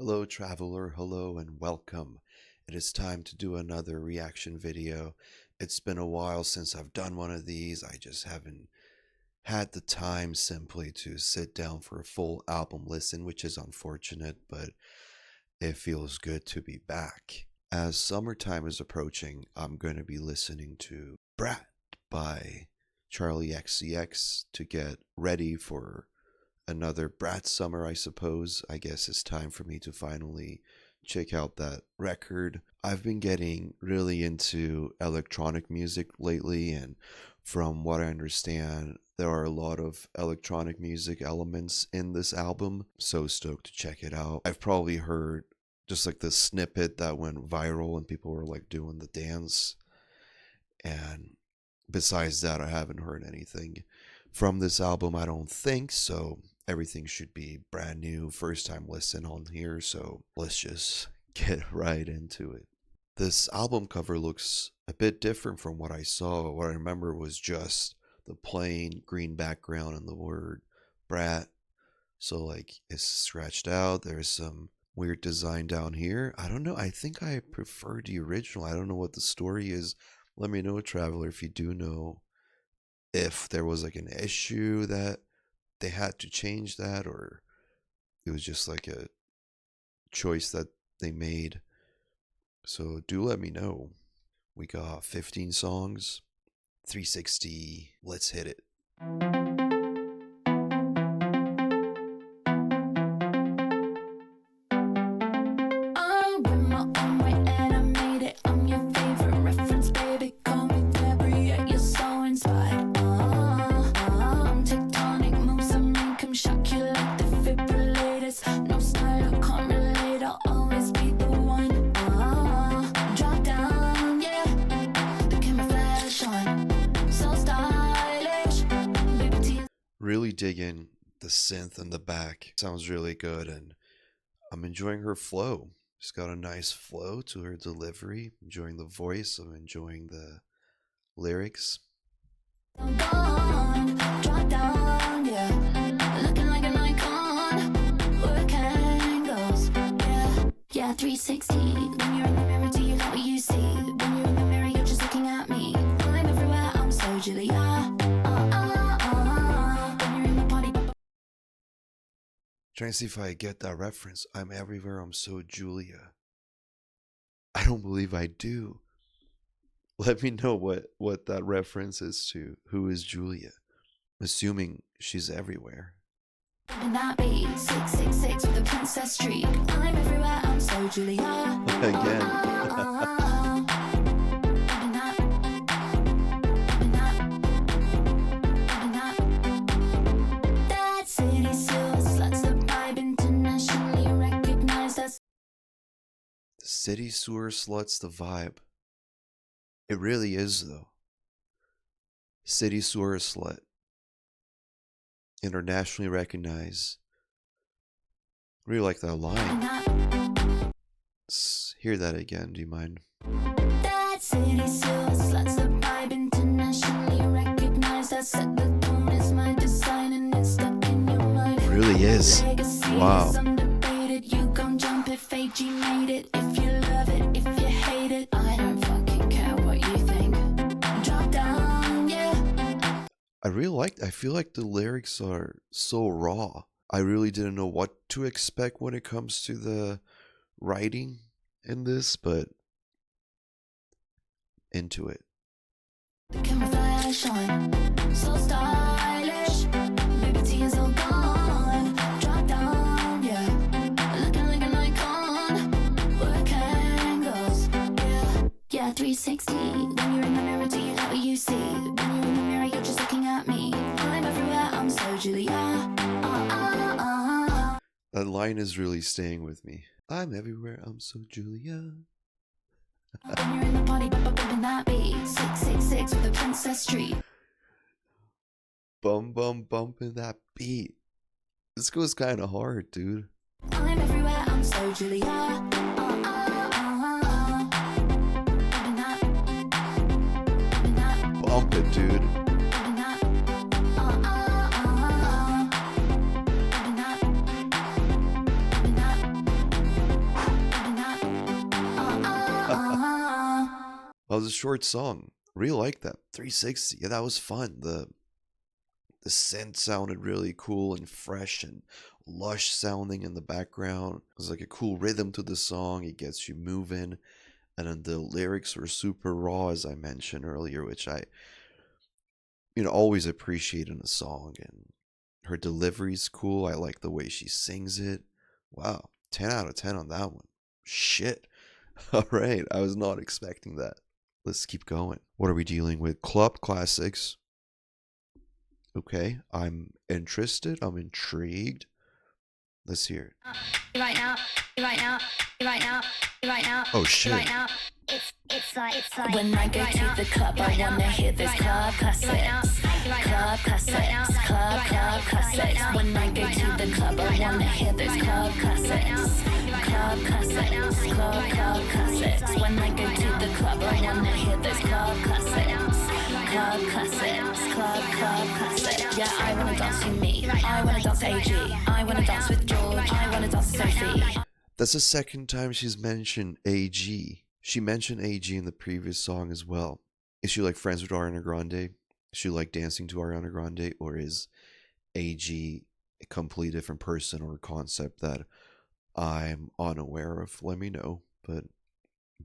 Hello traveler, hello and welcome. It is time to do another reaction video. It's been a while since I've done one of these. I just haven't had the time simply to sit down for a full album listen, which is unfortunate, but it feels good to be back. As summertime is approaching, I'm going to be listening to Brat by Charli XCX to get ready for another Brat summer, I suppose. I guess it's time for me to finally check out that record. I've been getting really into electronic music lately, and from what I understand, there are a lot of electronic music elements in this album. So stoked to check it out. I've probably heard just like the snippet that went viral and people were like doing the dance. And besides that, I haven't heard anything from this album, I don't think, so everything should be brand new, first time listen on here, so let's just get right into it. This album cover looks a bit different from what I saw. What I remember was just the plain green background and the word Brat. So like it's scratched out. There's some weird design down here. I don't know. I think I prefer the original. I don't know what the story is. Let me know, traveler, if you do know if there was like an issue that they had to change that, or it was just like a choice that they made. So do let me know. We got 15 songs, 360. Let's hit it. Really digging the synth in the back. Sounds really good, and I'm enjoying her flow. She's got a nice flow to her delivery. Enjoying the voice. I'm enjoying the lyrics. Yeah, 360. When you're in the mirror, do you know what you see? When you're in the mirror, you're just looking at me. I'm everywhere, I'm so Julia. Trying to see if I get that reference. I'm everywhere, I'm so Julia. I don't believe I do. Let me know what that reference is to. Who is Julia? Assuming she's everywhere. That be 666 with a princess streak. I'm everywhere, I'm so Julia. Again. City sewer sluts the vibe. It really is, though. City sewer slut. Internationally recognized. Really like that line. Let's hear that again, do you mind? That city sewer sluts the vibe. Internationally recognized. I set the tone as my design and it's stuck in your mind. It really is. Wow. You gon' jump if AG made it. If you love it, if you hate it, I don't fucking care what you think. Drop down, yeah. I feel like the lyrics are so raw. I really didn't know what to expect when it comes to the writing in this, but into it. The camera flash on, so stylish. Baby T is all gone. Drop down, yeah. Looking like an icon. Work angles, yeah. Yeah, 360. When you're in the mirror, do you know what you see? When you're in the mirror, you're just looking at me. I'm everywhere, I'm so Julia. That line is really staying with me. I'm everywhere, I'm so Julia. When you're in the party, bumping that beat. 666 with a princess streak. Bum bumping that beat. This goes kind of hard, dude. I'm everywhere, I'm so Julia. Bump it, dude. That was a short song. Really like that. 360. Yeah, that was fun. The synth sounded really cool and fresh and lush sounding in the background. There's like a cool rhythm to the song. It gets you moving. And then the lyrics were super raw, as I mentioned earlier, which I, always appreciate in a song. And her delivery's cool. I like the way she sings it. Wow, 10 out of 10 on that one. Shit. All right, I was not expecting that. Let's keep going. What are we dealing with? Club classics. Okay, I'm interested. I'm intrigued. Let's hear it. Right now, right now, right now, right now. Oh shit. Right now. It's like when I go to the club, I wanna hear those club classics. Club classics, club classics. When I go to the club, I wanna hear those club classics. Club classics, club classics. When I go to the club, I wanna hear those club classics. Club classics, club classics. Yeah, I wanna dance with me. I wanna dance AG. I wanna dance with George. I wanna dance with Sophie. That's the second time she's mentioned AG. She mentioned AG in the previous song as well. Is she like friends with Ariana Grande? Is she like dancing to Ariana Grande? Or is AG a completely different person or concept that I'm unaware of? Let me know. But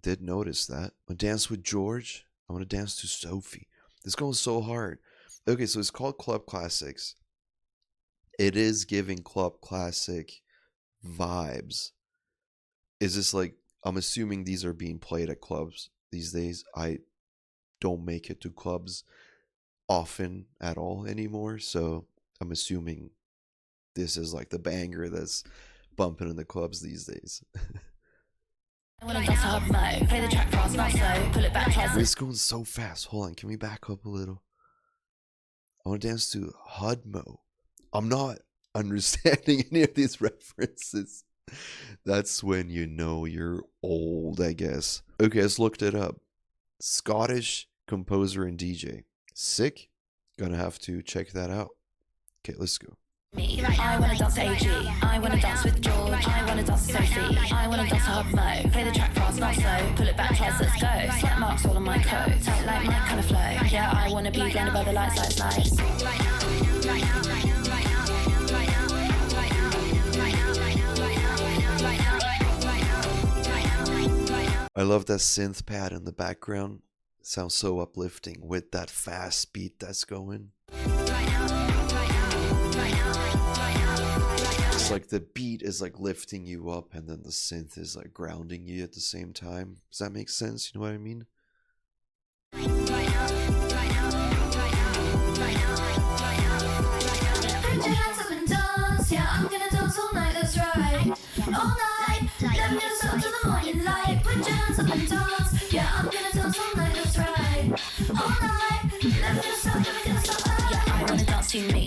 did notice that. I dance with George. I want to dance to Sophie. This goes so hard. Okay, so it's called Club Classics. It is giving Club Classic vibes. Is this like, I'm assuming these are being played at clubs these days. I don't make it to clubs often at all anymore, so I'm assuming this is like the banger that's bumping in the clubs these days. I wanna dance hard mo. Play the track fast, not slow. Pull it back, twice. It's going so fast. Hold on, can we back up a little? I want to dance to Hudmo. I'm not understanding any of these references. That's when you know you're old, I guess. Okay, let's look it up. Scottish composer and DJ. Sick. Gonna have to check that out. Okay, let's go. I wanna dance AG. I wanna dance with George. I wanna dance with Sophie. I wanna dance hard mo. Play the track fast, not slow. Pull it back, twice, let's go. Slight marks all on my coat. Tight like my kind of flow. Yeah, I wanna be blinded by the lights, lights, lights. I love that synth pad in the background. It sounds so uplifting with that fast beat that's going. It's like the beat is like lifting you up and then the synth is like grounding you at the same time. Does that make sense? You know what I mean? All night, let me dance up to the morning light. Put your hands up and dance. Yeah, I'm gonna dance all night, that's right. All night, let me dance up, let me dance up. Yeah, I wanna dance to me.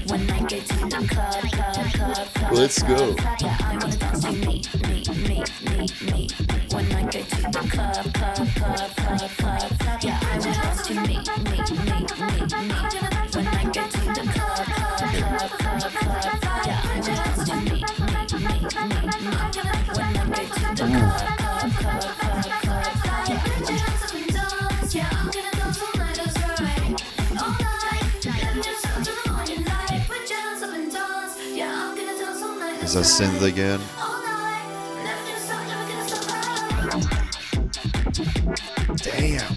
When I get to the club. Let's go. Yeah, I wanna dance to me. When I get to the club. Yeah, I wanna dance to me. When I get to the club. Yeah, I wanna dance to me. When I get to the Yeah, I'm gonna dance all night, that's right. All night, let me dance up to the morning light. Put your hands up and dance. Yeah, I'm gonna dance all night, Is that's that right. synth again? All night, let me dance up, Damn.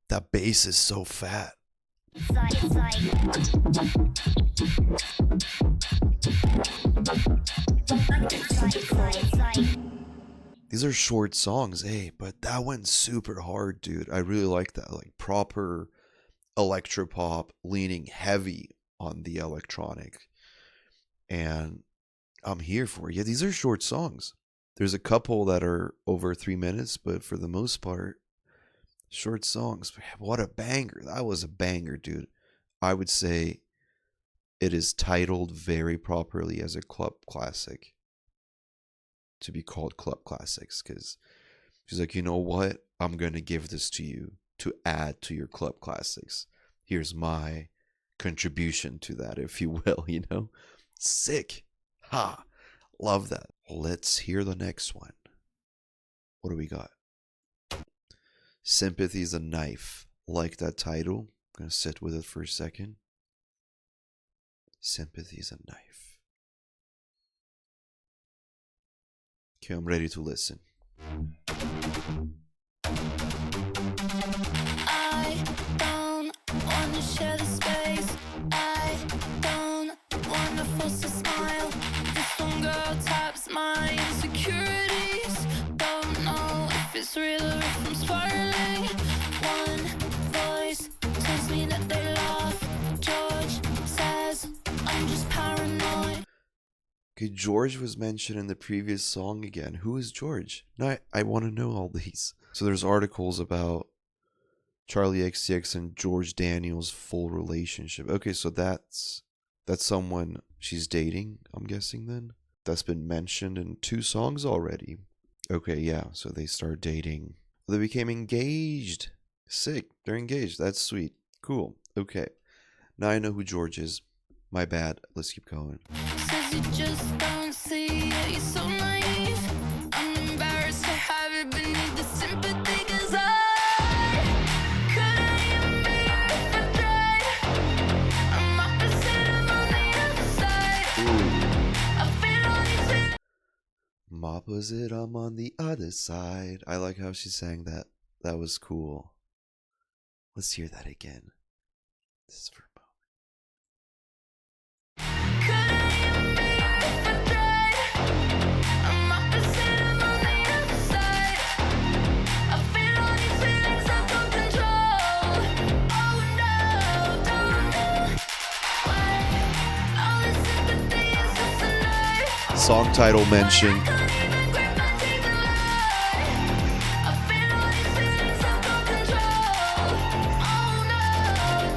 That bass is so fat. These are short songs, hey, but that went super hard, dude. I really like that. Like proper electropop, leaning heavy on the electronic. And I'm here for it. Yeah, these are short songs. There's a couple that are over 3 minutes, but for the most part, Short songs. What a banger. That was a banger, dude. I would say it is titled very properly as a club classic to be called Club Classics, because she's like, you know what? I'm going to give this to you to add to your Club Classics. Here's my contribution to that, if you will, you know? Sick. Ha. Love that. Let's hear the next one. What do we got? Sympathy's a Knife. Like that title. I'm going to sit with it for a second. Sympathy's a Knife. Okay, I'm ready to listen. I don't wanna share the space. I don't wanna force a smile. This one girl taps my insecurities. Don't know if it's real or if I'm spiraling. One voice tells me that they laugh. George says I'm just paranoid. Okay, George was mentioned in the previous song again. Who is George? No, I want to know all these. So there's articles about Charli XCX and George Daniels' full relationship. Okay, so that's someone she's dating, I'm guessing then. That's been mentioned in 2 songs already. Okay, yeah, so they start dating. They became engaged. Sick, they're engaged. That's sweet. Cool. Okay. Now I know who George is. My bad. Let's keep going. Says you just don't see it, you're so naive. I'm embarrassed to have it beneath the sympathy, 'cause I couldn't even be if I tried. I'm opposite, I'm on the other side. I feel all these feelings. I'm opposite, I'm on the other side. I like how she sang that. That was cool. Let's hear that again. This is for a moment. Couldn't even be if I tried. I'm opposite, I'm on the other side. I feel all these feelings out of control. Oh no, don't know why. All this sympathy is just a knife. Song title mentioned. I can't even grip my teeth and lie. I feel all these feelings out of control. Oh no,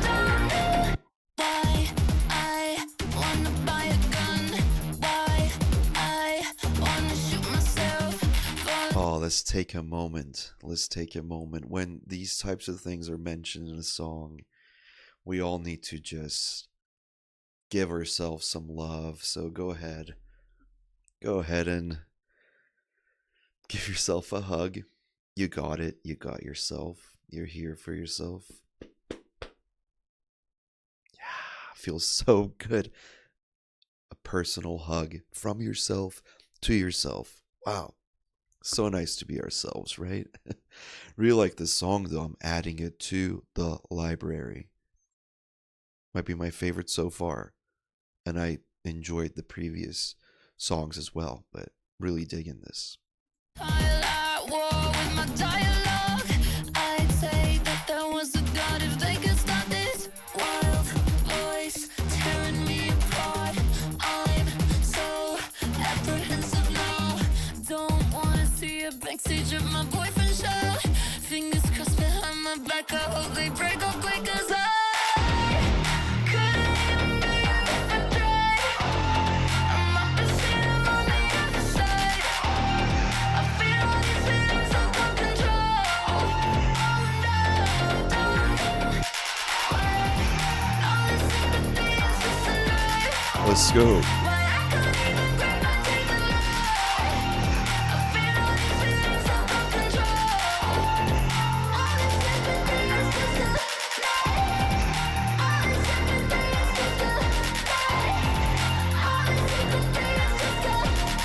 don't know why. I wanna buy a gun. Why I wanna shoot myself. Oh, let's take a moment. Let's take a moment. When these types of things are mentioned in a song, we all need to just give ourselves some love. So go ahead. Go ahead and give yourself a hug. You got it. You got yourself. You're here for yourself. Yeah, feels so good. A personal hug from yourself to yourself. Wow. So nice to be ourselves, right? Really like this song though. I'm adding it to the library. Might be my favorite so far. And I enjoyed the previous songs as well, but really digging this. I like war with my dialogue. I'd say that there was a God if they could stop this wild voice tearing me apart. I'm so apprehensive now. Don't wanna see a backstage of my boyfriend show. Fingers crossed behind my back. I hope they break up quick, 'cause I couldn't even be if I tried. I'm opposite, I'm on the other side. I feel all these feelings out of control. Oh no, don't know why. All this sympathy is just a knife. Let's go. Why I can't even grip my teeth and lie. I feel all these feelings out of control. All this sympathy is just a knife. All this sympathy is just a knife. All this sympathy is just a knife.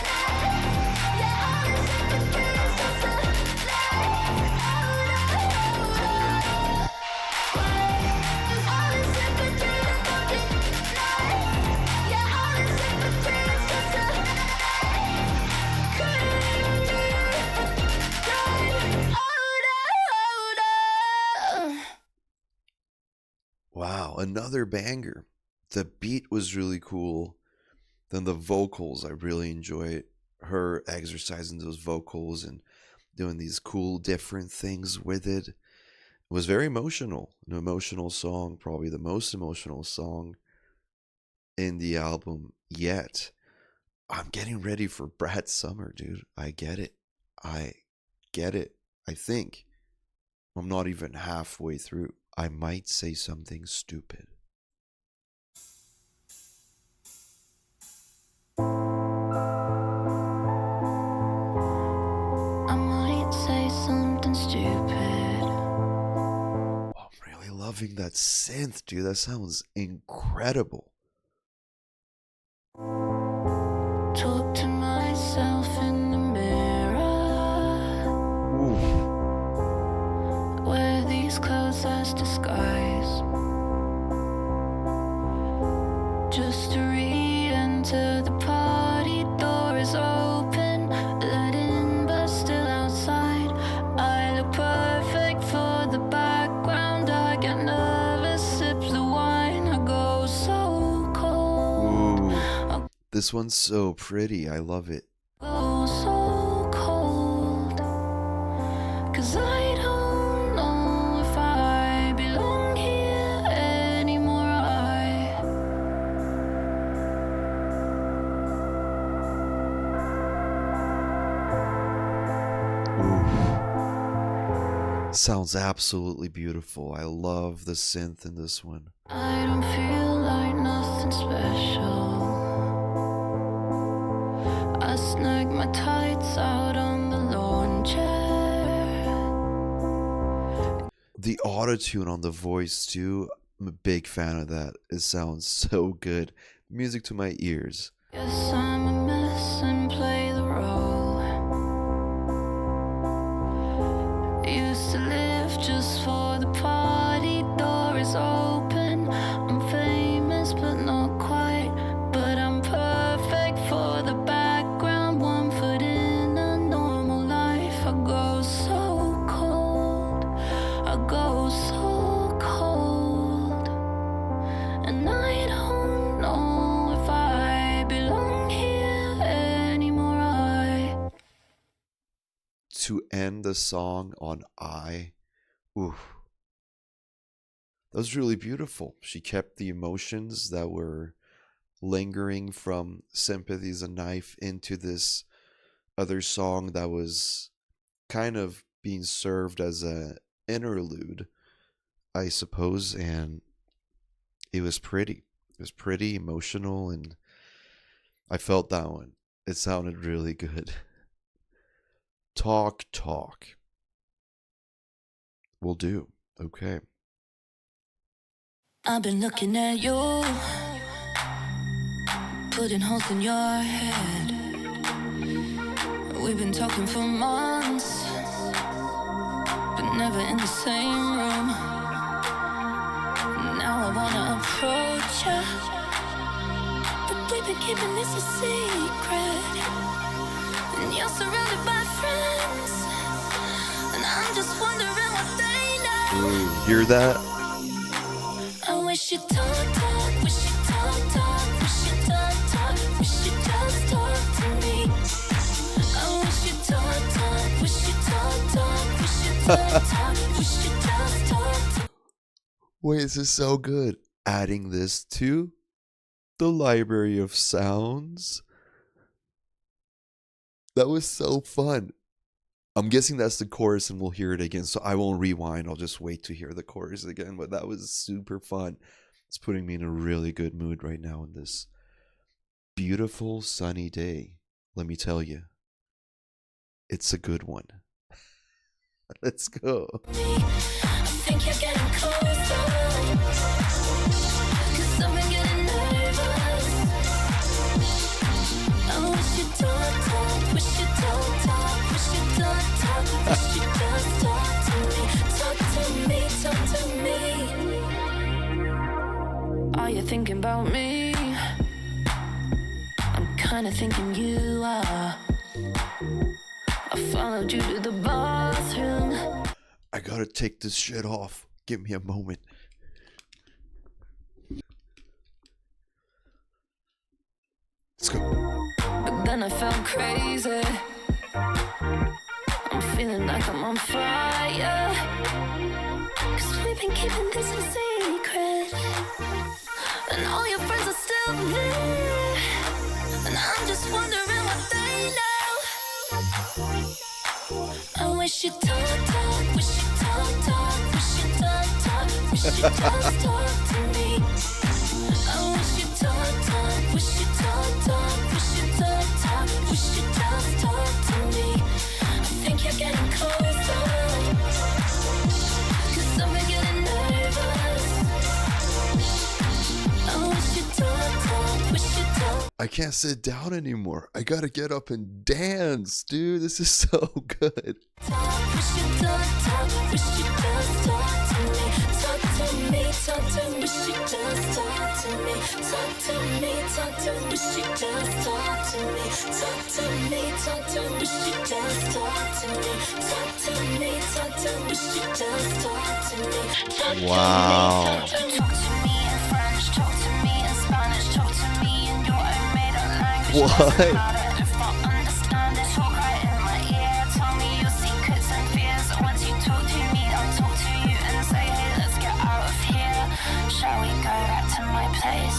Yeah, all this sympathy is just a knife. Why? All this sympathy is fucking knife. Yeah, all this sympathy is just a knife. Couldn't even be if I tried. Oh no. Wow, another banger. The beat was really cool. Then the vocals, I really enjoyed her exercising those vocals and doing these cool different things with it. It was very emotional, an emotional song, probably the most emotional song in the album yet. I'm getting ready for Brat Summer, dude. I get it. I get it. I think I'm not even halfway through. I might say something stupid. I might say something stupid. I'm really loving that synth, dude. That sounds incredible. Talk to myself in the mirror. Ooh. Wear these clothes as disguise, just to re-enter the party. Door is open, let in but still outside. I look perfect for the background. I get nervous, sip the wine. I go so cold. Ooh. This one's so pretty. I love it. Go so cold, 'cause I don't know if I belong here anymore. Ooh. Sounds absolutely beautiful. I love the synth in this one. I don't feel like nothing special. I snag my tights out on the lawn chair. The autotune on the voice too. I'm a big fan of that. It sounds so good. Music to my ears. Guess I'm a mess and play the role. Used to live just for the party. Door is open. I'm famous but not quite. But I'm perfect for the background. 1 foot in a normal life. I go so cold. I go so cold. And I don't know if I belong here anymore. To end the song on I, ooh, that was really beautiful. She kept the emotions that were lingering from Sympathy's a Knife into this other song that was kind of being served as a interlude, I suppose, and it was pretty. It was pretty emotional, and I felt that one. It sounded really good. Talk. Will do. Okay. I've been looking at you, putting holes in your head. We've been talking for months, but never in the same room. Now I wanna approach you, but we've been keeping this a secret. And you're surrounded by friends, and I'm just wondering what they know. Ooh, hear that? I wish you'd talk, wish you'd talk, wish you'd talk, wish you'd just talk to me. I wish you'd talk, wish you'd talk, wish you'd talk, wish you'd just talk to me. Wait, this is so good. Adding this to the library of sounds. That was so fun. I'm guessing that's the chorus and we'll hear it again, so I won't rewind. I'll just wait to hear the chorus again, but that was super fun. It's putting me in a really good mood right now in this beautiful sunny day. Let me tell you, it's a good one. Let's go. I think you're getting closer, 'cause I've been getting nervous. I wish you'd talk, wish you'd talk, wish you'd talk, wish you'd just talk to me, talk to me, talk to me. Are you thinking about me? I'm kinda thinking you are. I followed you to the bathroom. I gotta take this shit off. Give me a moment. Let's go. But then I felt crazy. I'm feeling like I'm on fire. you've been keeping this a secret, and all your friends are still there, and I'm just wondering what they know. I wish you'd talk, wish you'd talk, wish you'd talk, wish you'd just talk to me. I wish you'd talk, wish you'd talk, wish you'd talk, wish you'd just talk to me. I think you're getting closer, 'cause I'm getting nervous. I wish you'd talk, wish you'd talk. I can't sit down anymore. I gotta get up and dance, dude. This is so good. Wish you'd talk, wish you'd just talk to me. Talk to me, wish you'd just talk to me. Talk to me, wish you'd just talk to me. Talk to me, wish you'd just talk to me. Talk to me, wish you'd just talk to me. Wow. Talk to me in French, talk to me in Spanish, talk to me in your own made-up language. What? Doesn't matter if I understand it. Talk right in my ear, tell me your secrets and fears. Once you talk to me, I'll talk to you and say, hey, let's get out of here. Shall we go back to my place?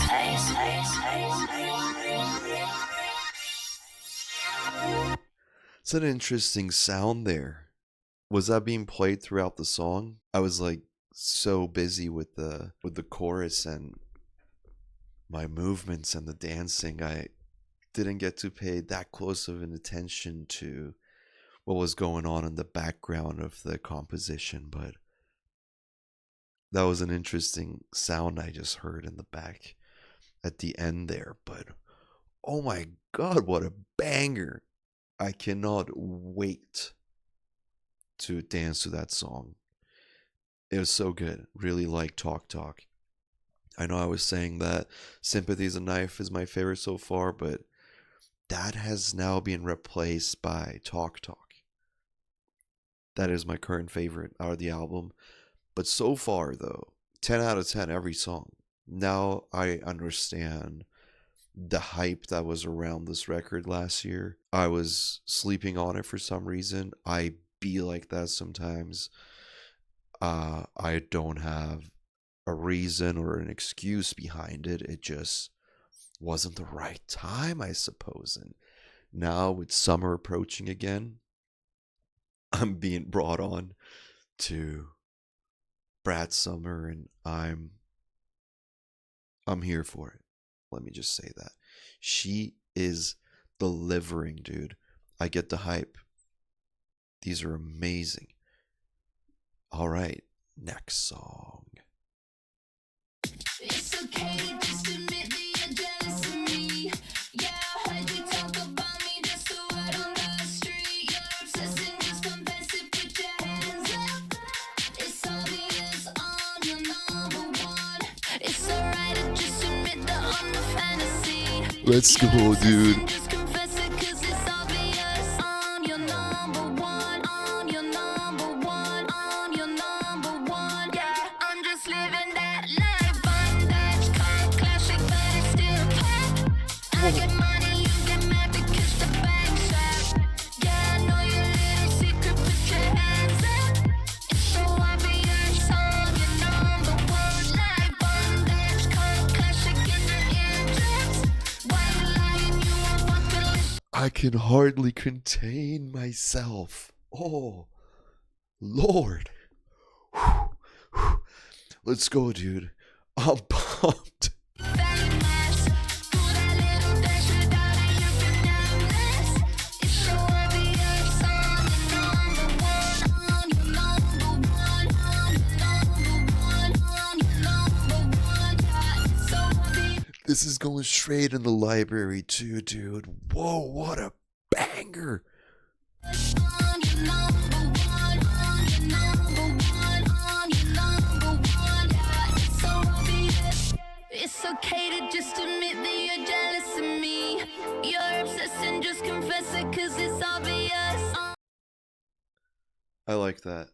It's an interesting sound there. Was that being played throughout the song? I was like so busy with the chorus and my movements and the dancing. I didn't get to pay that close of an attention to what was going on in the background of the composition, but that was an interesting sound I just heard in the back at the end there. But oh my god, what a banger. I cannot wait to dance to that song. It was so good. Really like Talk Talk. I know I was saying that Sympathy's a Knife is my favorite so far, but that has now been replaced by Talk Talk. That is my current favorite out of the album. But so far, though, 10 out of 10 every song. Now I understand the hype that was around this record last year. I was sleeping on it for some reason. I be like that sometimes. I don't have a reason or an excuse behind it. It just wasn't the right time, I suppose. And now with summer approaching again, I'm being brought on to Brat Summer, and I'm here for it. Let me just say that. She is delivering, dude. I get the hype. These are amazing. All right, next song. It's okay to just admit that you're jealous of me. Yeah, I heard you talk about me, just a word on the street. You're obsessing, just confess it, put your hands up. It's obvious I'm your number one. It's alright to just admit that I'm the fantasy. Let's go, dude. Just confess it, 'cause it's obvious I'm your number one. I'm your number one. I'm your number one. Yeah, I'm just living that life. Bondage, car, classic, but it's still pop. I get money, you get mad because the bank's strapped. Yeah, I know your little secret, put your hands up. It's so obvious I'm your number one. Life, bondage, car, classic, in the eardrums. Why you lying? You won't fucking listen. I can hardly contain myself. Oh, Lord. Let's go, dude. I'm pumped. Famous. Do that little dance without it, you can nameless. It's so obvious I'm your number one. I'm your number one. I'm your number one. Yeah, it's so obvious. This is going straight in the library, too, dude. Whoa, what a banger. I'm your number one. I'm your number one. I'm your number one. Yeah, it's so obvious. It's okay to just admit that you're jealous of me. You're obsessing, just confess it, 'cause it's obvious. I like that.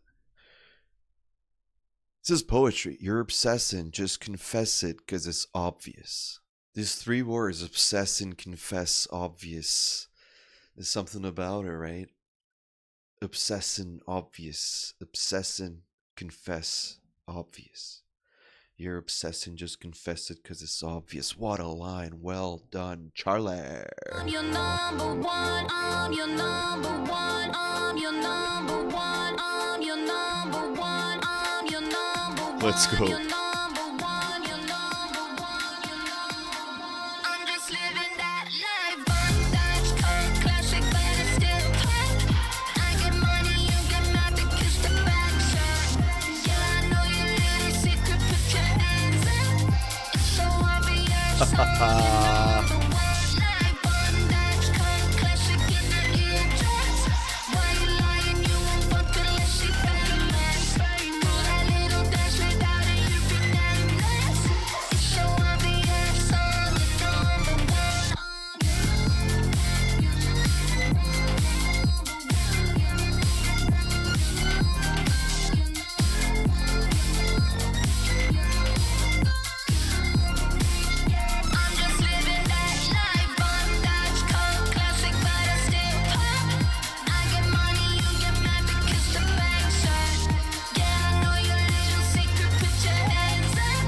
This is poetry. You're obsessing. Just confess it because it's obvious. These three words, obsess and confess, obvious. There's something about it, right? Obsessing, obvious. Obsessing, confess, obvious. You're obsessed and just confess it because it's obvious. What a line. Well done, Charlie. I'm your number one, I'm your number one, I'm your number one, I'm your number one, I'm your number one. Let's go. Your number one, your number one, your number one. I'm just living that life. Bondage, cold classic, but it's still hot. I get money, you get mad because the back's shot. Yeah, I know your little secret, put your hands up. It's so obvious. I'm your number one. Like bondage, cold classic in the eardrums. Why you lying? You won't fuck unless she famous. Do that little dance without it, you be nameless. It's so obvious. I'm your number one. I'm just living that life. Bondage, cold classic, but I still pop. I get money, you get mad because the back's shot. Yeah, I know your little secret, put your hands up.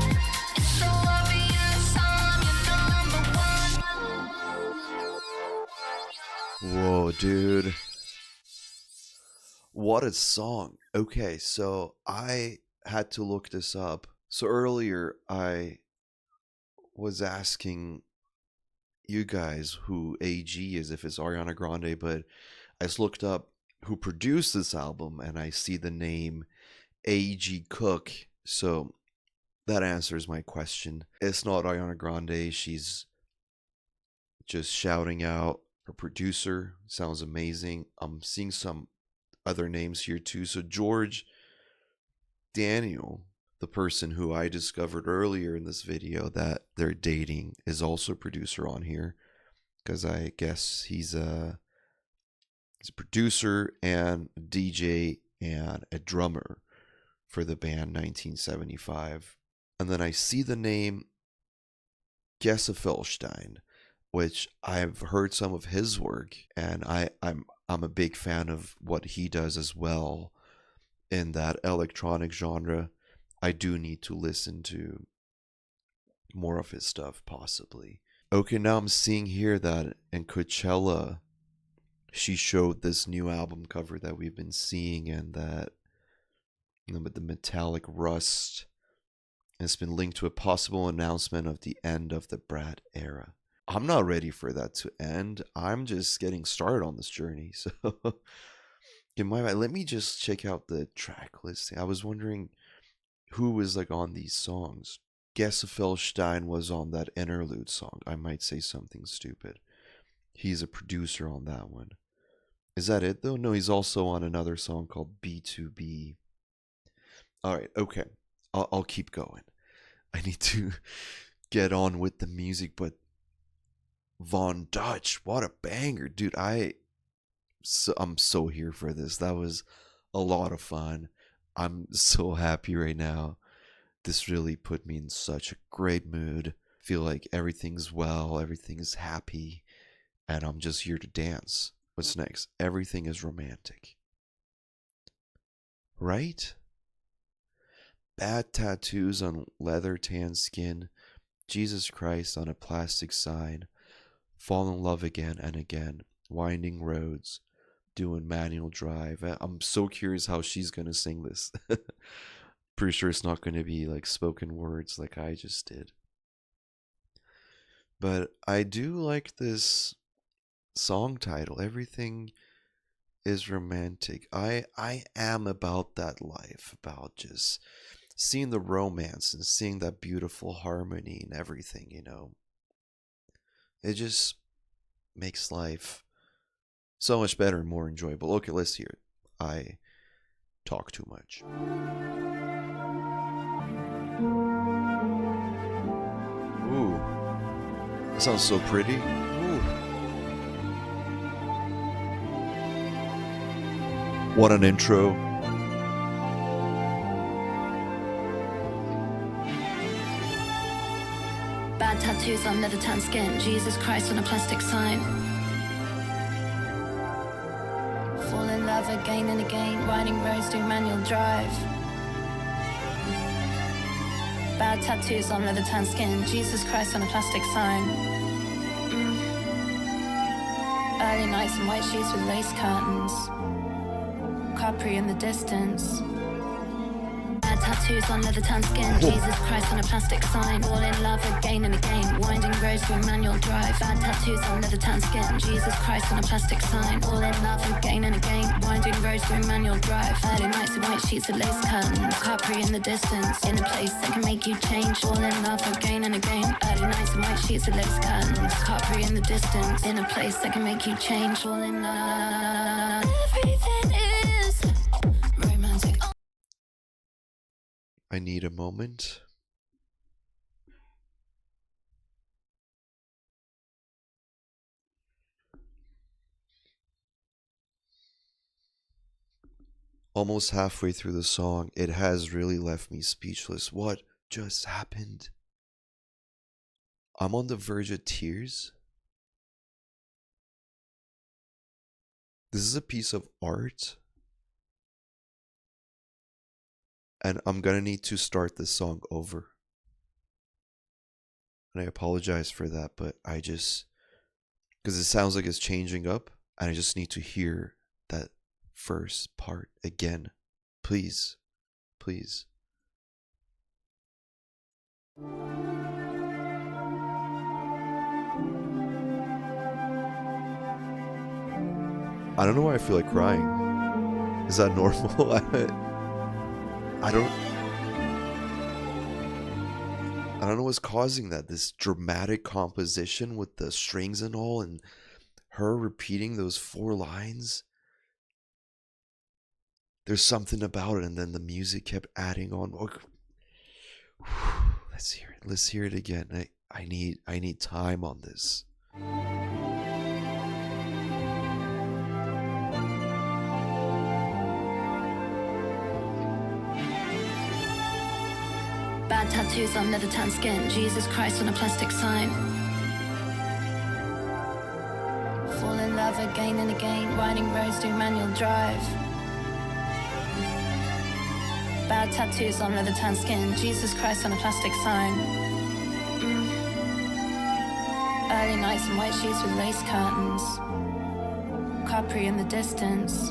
It's so obvious. I'm your number one. Whoa, dude. What a song. Okay, so I had to look this up. So earlier I was asking you guys who AG is, if it's Ariana Grande, but I just looked up who produced this album and I see the name AG Cook. So that answers my question. It's not Ariana Grande. She's just shouting out her producer. Sounds amazing. I'm seeing some other names here too. So George Daniel, the person who I discovered earlier in this video that they're dating, is also a producer on here, because I guess he's a producer and a DJ and a drummer for the band 1975. And then I see the name Gesaffelstein, which I've heard some of his work, and I'm a big fan of what he does as well in that electronic genre. I do need to listen to more of his stuff, possibly. Okay, now I'm seeing here that in Coachella, she showed this new album cover that we've been seeing, and that, you know, with the metallic rust, it's been linked to a possible announcement of the end of the Brat era. I'm not ready for that to end. I'm just getting started on this journey. So, let me just check out the track listing. I was wondering who was like on these songs. Gesaffelstein was on that Interlude song. I might say something stupid. He's a producer on that one. Is that it though? No, he's also on another song called B2B. All right, okay. I'll keep going. I need to get on with the music, but Von Dutch, what a banger, dude. I'm so here for this. That was a lot of fun. I'm so happy right now. This really put me in such a great mood. Feel like everything's well, everything's happy, and I'm just here to dance. What's next? Everything is romantic. Right? Bad tattoos on leather tan skin. Jesus Christ on a plastic sign. Fall in love again and again. Winding roads. Doing manual drive. I'm so curious how she's going to sing this. Pretty sure it's not going to be like spoken words like I just did. But I do like this song title. Everything is romantic. I am about that life. About just seeing the romance and seeing that beautiful harmony and everything, you know. It just makes life so much better and more enjoyable. Okay, let's hear it. I talk too much. Ooh. That sounds so pretty. Ooh. What an intro. Bad tattoos on leather tan skin. Jesus Christ on a plastic sign. Fall in love again and again. Riding roads, doing manual drive. Bad tattoos on leather tan skin. Jesus Christ on a plastic sign. Early nights in white sheets with lace curtains. Capri in the distance. Bad tattoos on leather tan skin. Jesus Christ on a plastic sign. Fall in love again and again. Winding roads through manual drive. Bad tattoos on leather tan skin. Jesus Christ on a plastic sign. Fall in love again and again. Winding roads through manual drive. Early nights in white sheets with lace curtains. Capri in the distance. In a place that can make you change. Fall in love again and again. Early nights in white sheets with lace curtains. Capri in the distance. In a place that can make you change. Fall in love. Everything is romantic. I need a moment. Almost halfway through the song, it has really left me speechless. What just happened? I'm on the verge of tears. This is a piece of art. And I'm gonna need to start this song over. And I apologize for that, but I just, because it sounds like it's changing up, and I just need to hear that first part again. Please, please. I don't know why I feel like crying. Is that normal? I don't know what's causing that. This dramatic composition with the strings and all, and her repeating those 4 lines. There's something about it, and then the music kept adding on. Let's hear it. Let's hear it again. I need time on this. Bad tattoos on leather tan skin. Jesus Christ on a plastic sign. Fall in love again and again. Riding roads through manual drive. Bad tattoos on leather tan skin. Jesus Christ on a plastic sign. Early nights in white sheets with lace curtains. Capri in the distance.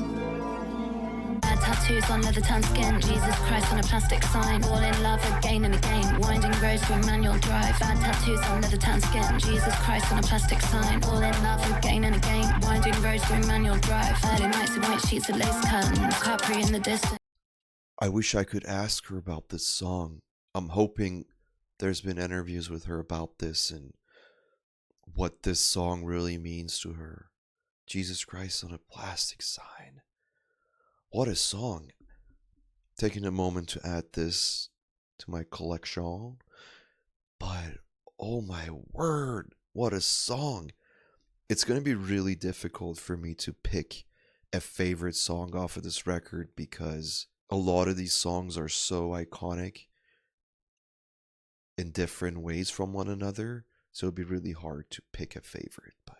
Bad tattoos on leather tan skin. Jesus Christ on a plastic sign. Fall in love again and again. Winding roads through manual drive. Bad tattoos on leather tan skin. Jesus Christ on a plastic sign. Fall in love again and again. Winding roads through manual drive. Early nights in white sheets with lace curtains. Capri in the distance. I wish I could ask her about this song. I'm hoping there's been interviews with her about this and what this song really means to her. Jesus Christ on a plastic sign. What a song. Taking a moment to add this to my collection. But, oh my word, what a song. It's going to be really difficult for me to pick a favorite song off of this record because a lot of these songs are so iconic in different ways from one another. So it'd be really hard to pick a favorite, but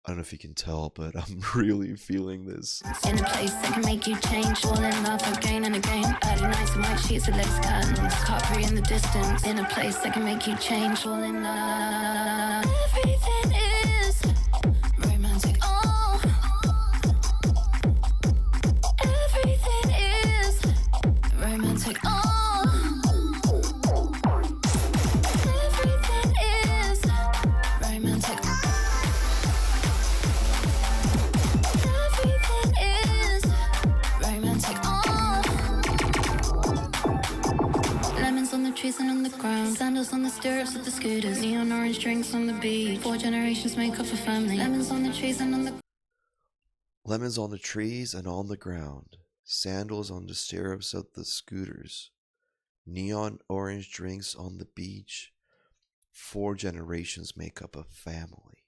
I don't know if you can tell, but I'm really feeling this. In a place that can make you change. Fall in love again and again. Early nights in white sheets with lace curtains. Capri in the distance. In a place that can make you change. Fall in love. Everything is romantic. Oh. Everything is romantic. Oh. Everything is romantic. Everything is romantic. Oh. Lemons on the trees and on the ground. Sandals on the stirrups of the scooters. Neon orange drinks on the beach. 4 generations make up a family. Lemons on the trees and on the Lemons on the trees and on the ground. Sandals on the stirrups of the scooters. Neon orange drinks on the beach. 4 generations make up a family.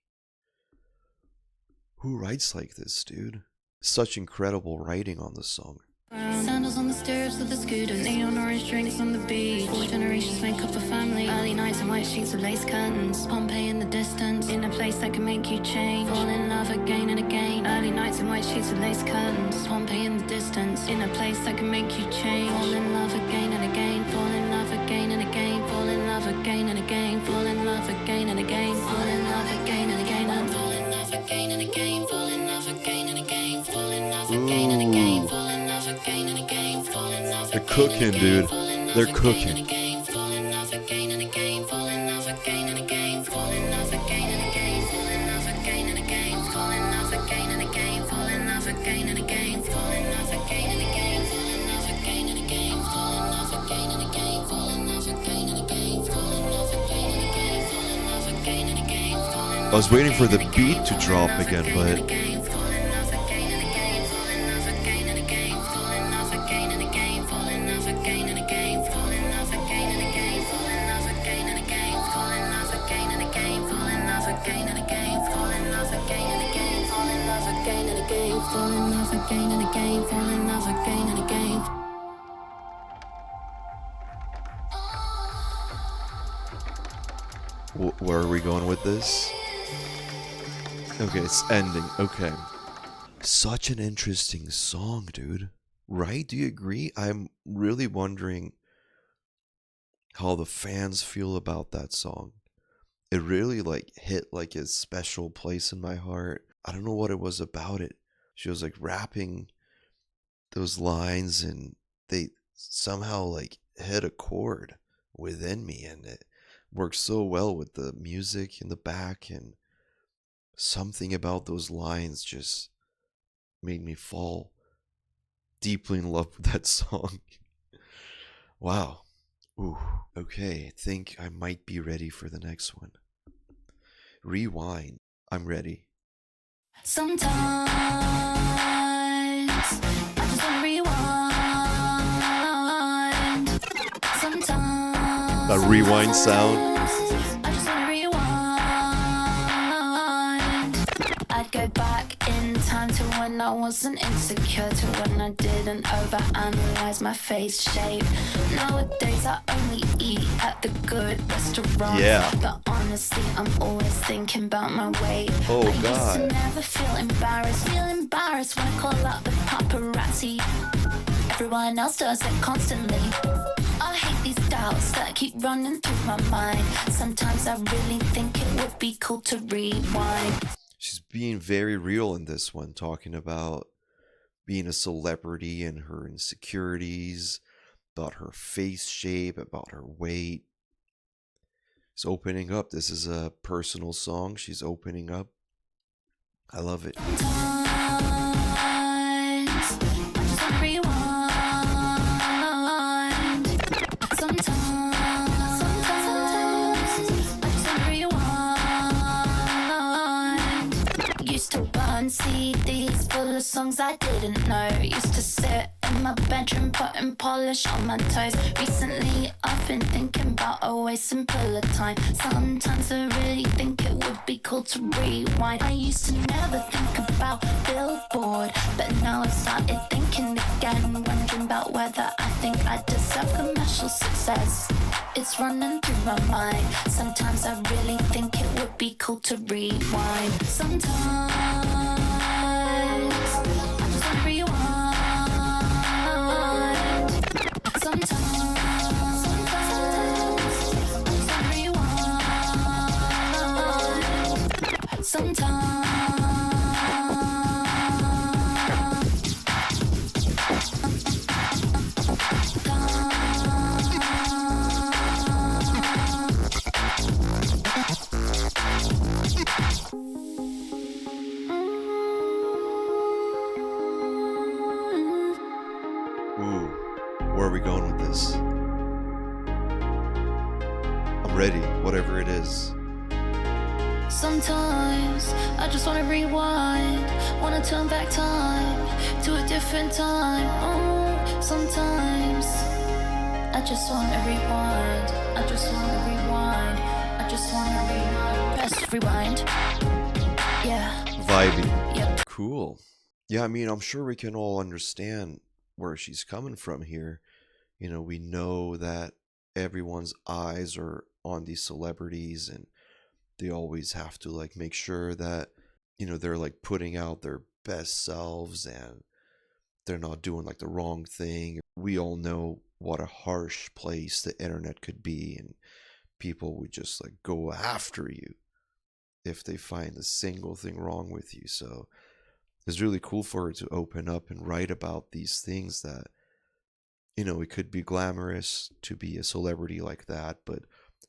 Who writes like this, dude? Such incredible writing on the song. Sandals on the stairs with the scooter, neon orange drinks on the beach. 4 generations make up a family. Early nights and white sheets with lace curtains. Pompeii in the distance, in a place that can make you change. Fall in love again and again. Early nights and white sheets with lace curtains. Pompeii in the distance, in a place that can make you change. Fall in love again and again. Fall in love again and again. Fall in love again and again. Fall in love again and again. Fall in love again and again. And fall in love again and again. Fall in love again and again. Fall in love again and again. Fall in love again and again. Fall in love. They're cooking, dude. They're cooking. Fall in love again and again. Fall in love again and again. Fall in love again and again. Fall in love again and again. Fall in love again and again. Fall in love again and again. Fall in love again and again. Fall in love again and again. Fall in love again and again. Fall in love again and again. Fall in love again and again. Fall in love again and again. I was waiting for the beat to drop again, but fall in love again and again, fall in love again and again. where are we going with this? Okay, it's ending. Okay. Such an interesting song, dude. Right? Do you agree? I'm really wondering how the fans feel about that song. It really hit a special place in my heart. I don't know what it was about it. She was rapping those lines and they somehow hit a chord within me, and it worked so well with the music in the back, and something about those lines just made me fall deeply in love with that song. Wow. Ooh. Okay, I think I might be ready for the next one. Rewind. I'm ready. Sometimes I just wanna rewind. Sometimes That rewind sound. I just wanna rewind. I'd go back in time to when I wasn't insecure, to when I didn't overanalyze my face shape. Nowadays I only eat at the good restaurants. Yeah. But honestly, I'm always thinking about my weight. Oh, I God. used to never feel embarrassed when I call up the paparazzi. Everyone else does it constantly. I hate these doubts that keep running through my mind. Sometimes I really think it would be cool to rewind. She's being very real in this one, talking about being a celebrity and her insecurities, about her face shape, about her weight. She's opening up. This is a personal song. She's opening up. I love it. Sometimes I just wanna rewind. Sometimes I just wanna rewind. Used to burn CDs full of songs I didn't know. Used to sit in my bedroom putting polish on my toes. Recently I've been thinking about a way simpler time. Sometimes I really think it would be cool to rewind. I used to never think about Billboard, but now I've started thinking again, wondering about whether I think I deserve commercial success. It's running through my mind. Sometimes I really think it would be cool to rewind. Sometimes I just wanna rewind. Sometimes Ooh, where are we going with this? I'm ready, whatever it is. Sometimes I just wanna rewind, wanna turn back time to a different time. Oh, sometimes I just wanna rewind, I just wanna rewind, I just wanna rewind. Press rewind. Yeah. Vibey. Yep. Cool. Yeah, I mean, I'm sure we can all understand where she's coming from here. We know that everyone's eyes are on these celebrities, and they always have to like make sure that they're like putting out their best selves, and they're not doing like the wrong thing. We all know what a harsh place the internet could be, and people would just like go after you if they find a single thing wrong with you. So it's really cool for her to open up and write about these things that it could be glamorous to be a celebrity like that, but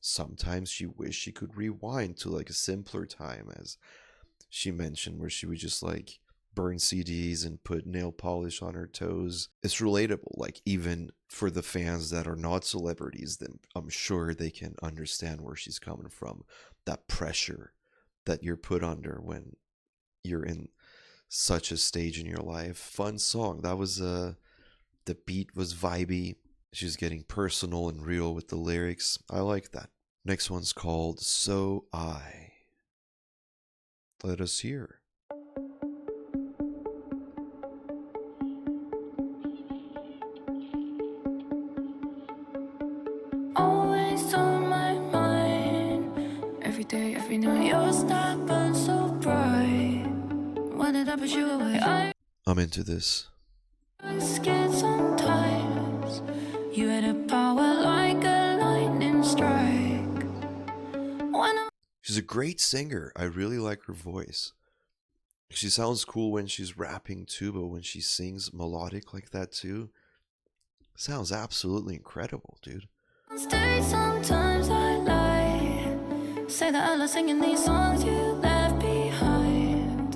sometimes she wished she could rewind to like a simpler time, as she mentioned, where she would just like burn CDs and put nail polish on her toes. It's relatable, like even for the fans that are not celebrities, then I'm sure they can understand where she's coming from. That pressure that you're put under when you're in such a stage in your life. Fun song. That was the beat was vibey. She's getting personal and real with the lyrics. I like that. Next one's called So I. Let us hear. Always on my mind, every day, every night. Your star burns so bright. Why did I push you away? I'm into this. I'm scared sometimes. You had a power like a lightning strike. She's a great singer. I really like her voice. She sounds cool when she's rapping too, but when she sings melodic like that too, sounds absolutely incredible, dude. Stay sometimes I lie. Say that I love singing these songs you left behind.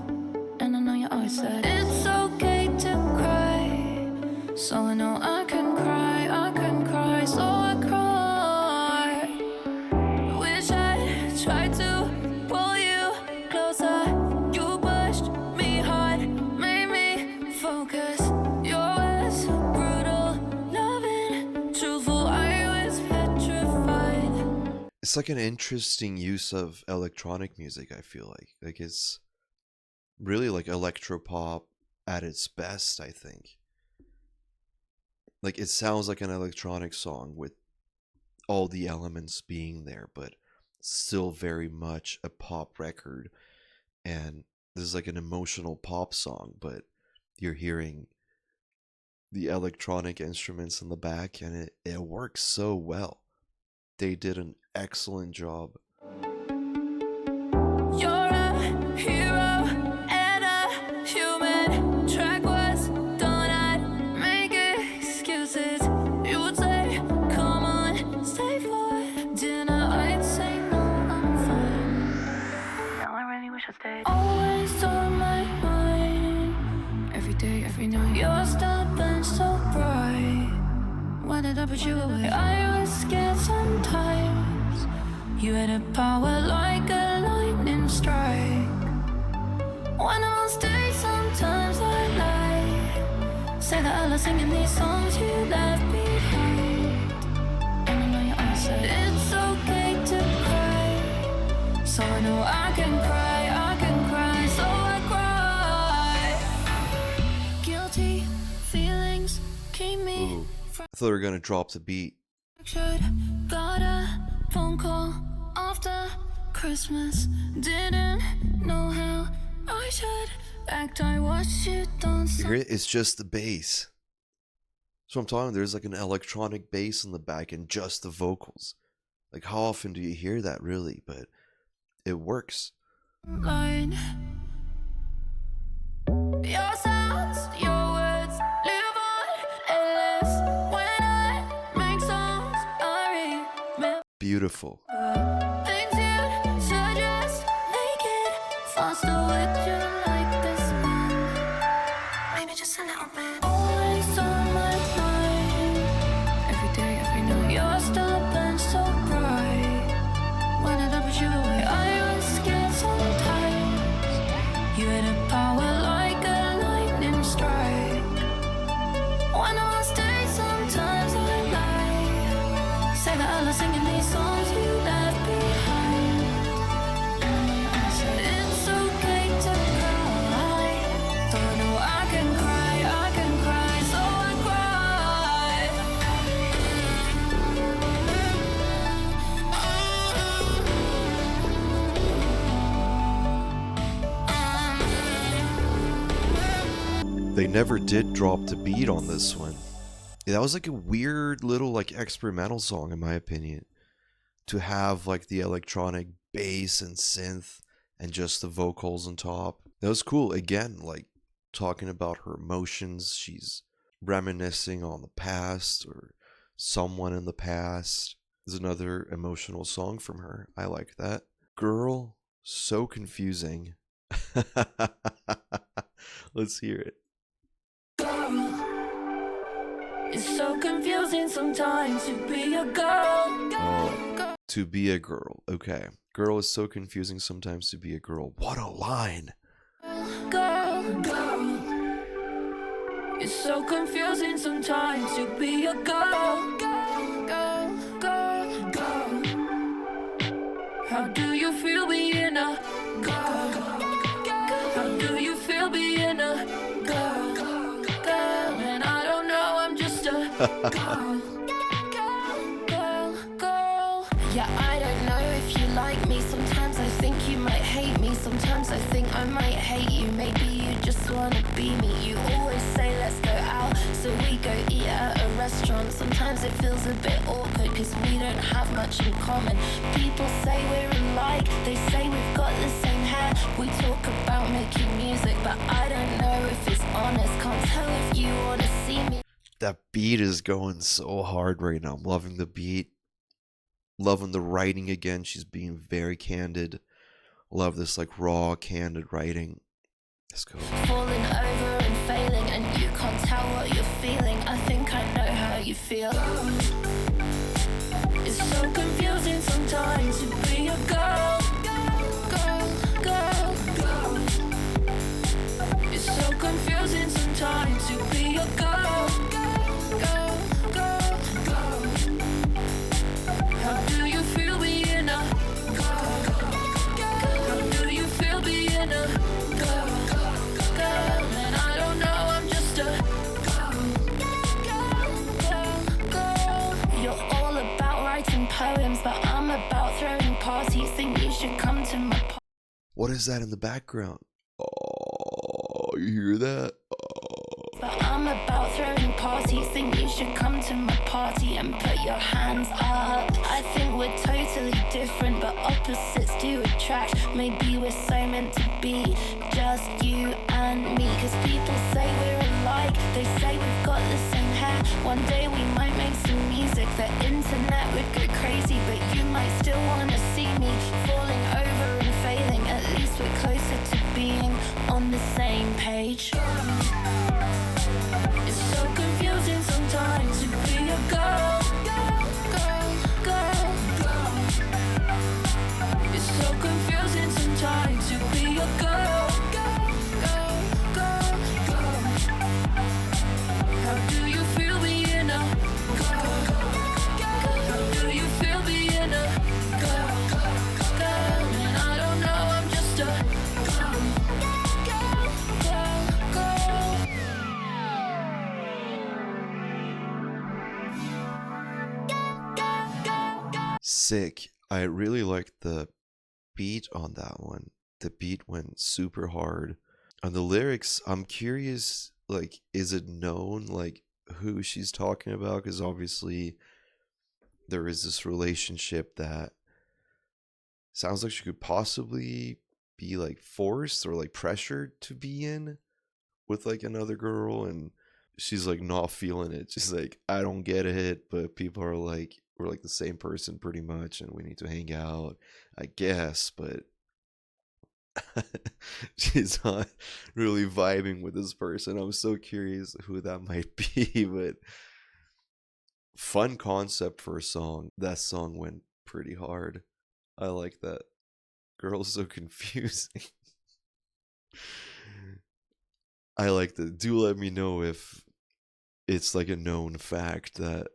And I know you always said it's okay to cry. So I know I can cry, so I cry. Wish I tried to pull you closer. You pushed me hard, made me focus. Your words brutal, loving, truthful. I was petrified. It's like an interesting use of electronic music, I feel like. Like it's really like electropop at its best, I think. Like it sounds like an electronic song with all the elements being there, but still very much a pop record. And this is like an emotional pop song, but you're hearing the electronic instruments in the back, and it works so well. They did an excellent job. You're a hero and a human. Track was done, I'd make excuses. You would say, come on, stay for dinner. I'd say, no, I'm fine. Now I really wish I stayed. Always on my mind, every day, every night. Your star burns so bright. Why did I put you away? I was scared sometimes. You had a power like a lightning strike. When I'm on stage, sometimes I lie. Say that I love singing these songs you left behind. And I know you always said it's okay to cry. So I know I can cry, so I cry. Guilty feelings keep me. Ooh. I thought we were gonna drop the beat. Got a phone call after Christmas. Didn't know how I should act. I watched you dance. You hear it? It's just the bass. So I'm talking, there's like an electronic bass in the back and just the vocals. Like how often do you hear that really? But it works. Line. Your sounds, your words live on endless. When I make songs, I remember Beautiful. things you'd suggest. Make it faster with you like this one. Maybe just a little bit. Always on my mind, every day, every night. Your star burns so bright. Why did I put you away? I was scared sometimes. You had a power like a lightning strike. When I'm on stage, sometimes I lie. Say that I love singing these songs you left behind. I said it's okay to cry. They never did drop the beat on this one. Yeah, that was like a weird little like experimental song in my opinion. To have like the electronic bass and synth and just the vocals on top. That was cool. Again, like talking about her emotions. She's reminiscing on the past or someone in the past. There's another emotional song from her. I like that. Girl, so confusing. Let's hear it. It's so confusing sometimes to be a girl. Oh, to be a girl. Okay. Girl is so confusing sometimes to be a girl. What a line. Girl. It's so confusing sometimes to be a girl. Girl. How do you feel being a girl? How do you feel being a girl? And I don't know, I'm just a girl. Yeah, I don't know if you like me. Sometimes I think you might hate me. Sometimes I think I might hate you. Maybe you just wanna be me. You always say let's go out, so we go eat at a restaurant. Sometimes it feels a bit awkward cause we don't have much in common. People say we're alike, they say we've got the same hair. We talk about making music, but I don't know if it's honest. Can't tell if you wanna see me. That beat is going so hard right now. I'm loving the beat. Loving the writing again. She's being very candid. Love this like raw, candid writing. Let's go. Falling over and failing, and you can't tell what you're feeling. I think I know how you feel. It's so confusing sometimes to be a girl. It's so confusing sometimes to be a girl. How do you feel being a girl? How do you feel being a girl? And I don't know, I'm just a girl. You're all about writing poems, but I'm about throwing parties. Think you should come to my party. What is that in the background? Oh, you hear that? Oh. But I'm about throwing parties. Think you should come to my party and put your hands up. I think we're totally different, but opposites do attract. Maybe we're so meant to be, just you and me. Cause people say we're alike, they say we've got the same hair. One day we might make some music, the internet would go crazy, but you might still wanna see me falling over and failing. At least we're closer to being on the same page. It's so confusing sometimes to be a girl. It's so confusing sometimes to be a girl. How do you feel being a girl? How do you feel being a girl? And I don't know, I'm just a Sick. I really liked the beat on that one. The beat went super hard. On the lyrics, I'm curious, like, is it known, like, who she's talking about? Because obviously there is this relationship that sounds like she could possibly be, like, forced or, like, pressured to be in with, like, another girl, and she's, like, not feeling it. She's like, I don't get it, but people are like, we're like the same person pretty much, and we need to hang out, I guess, but she's not really vibing with this person. I'm so curious who that might be, but fun concept for a song. That song went pretty hard. I like that. Girl's so confusing. I like that. Do let me know if it's like a known fact that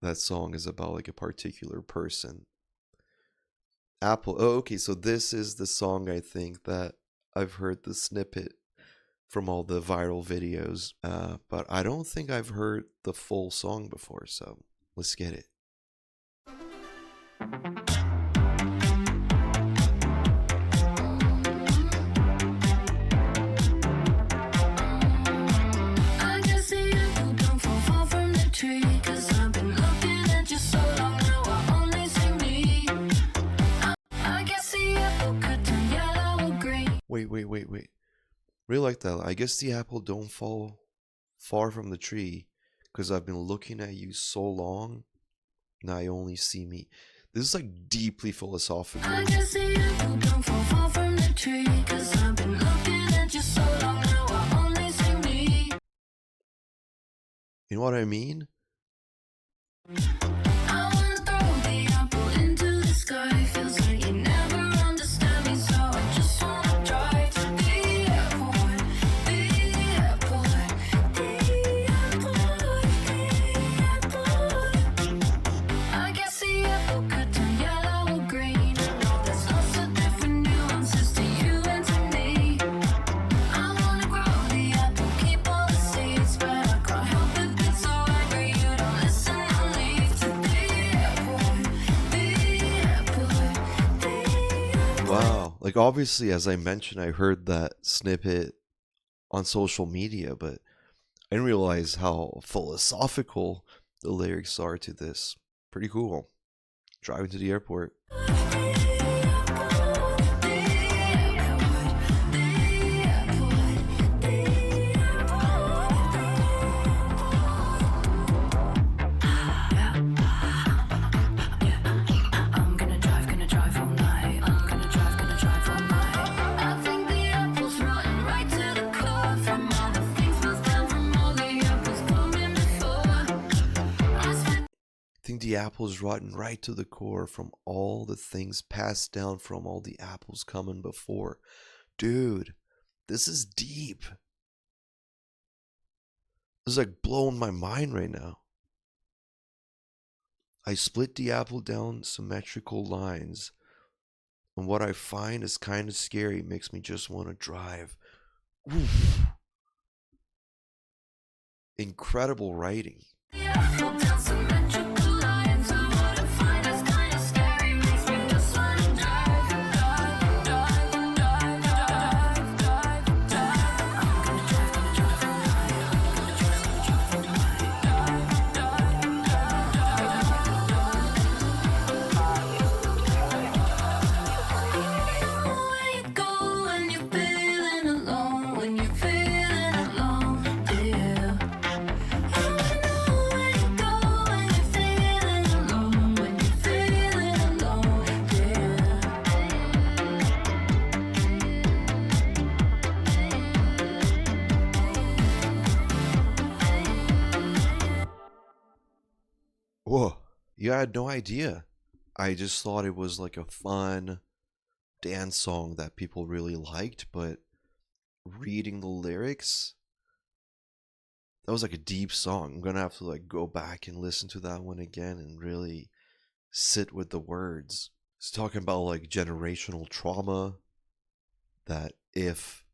that song is about like a particular person. Apple. Oh, okay. So this is the song I think that I've heard the snippet from all the viral videos, but I don't think I've heard the full song before. So let's get it. Wait. Really like that. I guess the apple don't fall far from the tree because I've been looking at you so long. Now you only see me. This is like deeply philosophical. I guess the apple don't fall far from the tree, 'cause I've been looking at you so long now I only see me. You know what I mean? I wanna throw the apple into the sky. Feels like you never understand me, so I just wanna drive to the airport, the airport, the airport, the airport. I guess the apple could turn yellow or green. I know there's lots of different nuances to you and to me. I wanna grow the apple, keep all the seeds, but I can't help it, get so angry you don't listen and leave. To the airport, the airport, the airport. Wow. Like obviously, as I mentioned, I heard that snippet on social media, but I didn't realize how philosophical the lyrics are to this. Pretty cool. Driving to the airport. I'm gonna drive all night. I'm gonna drive all night. I think the apple's rotten right to the core. From all the things passed down from all the apples coming before. I spent I think the apple's rotten right to the core from all the things passed down from all the apples coming before. Dude, this is deep. This is like blowing my mind right now. I split the apple down symmetrical lines, and what I find is kind of scary. It makes me just want to drive. Oof. Incredible writing. the apple down symmetrical lines. So what I find is kinda scary. Makes me just wanna drive, drive, drive, drive, drive, drive, drive. I'm gonna drive all night. I'm gonna drive all night. Where you go when you're feeling alone, when you're feeling alone, yeah. I wanna know where you go when you're feeling alone, when you're feeling alone, yeah. Whoa. Yeah, I had no idea. I just thought it was like a fun dance song that people really liked, but reading the lyrics, that was like a deep song. I'm gonna have to like go back and listen to that one again and really sit with the words. It's talking about like generational trauma, that if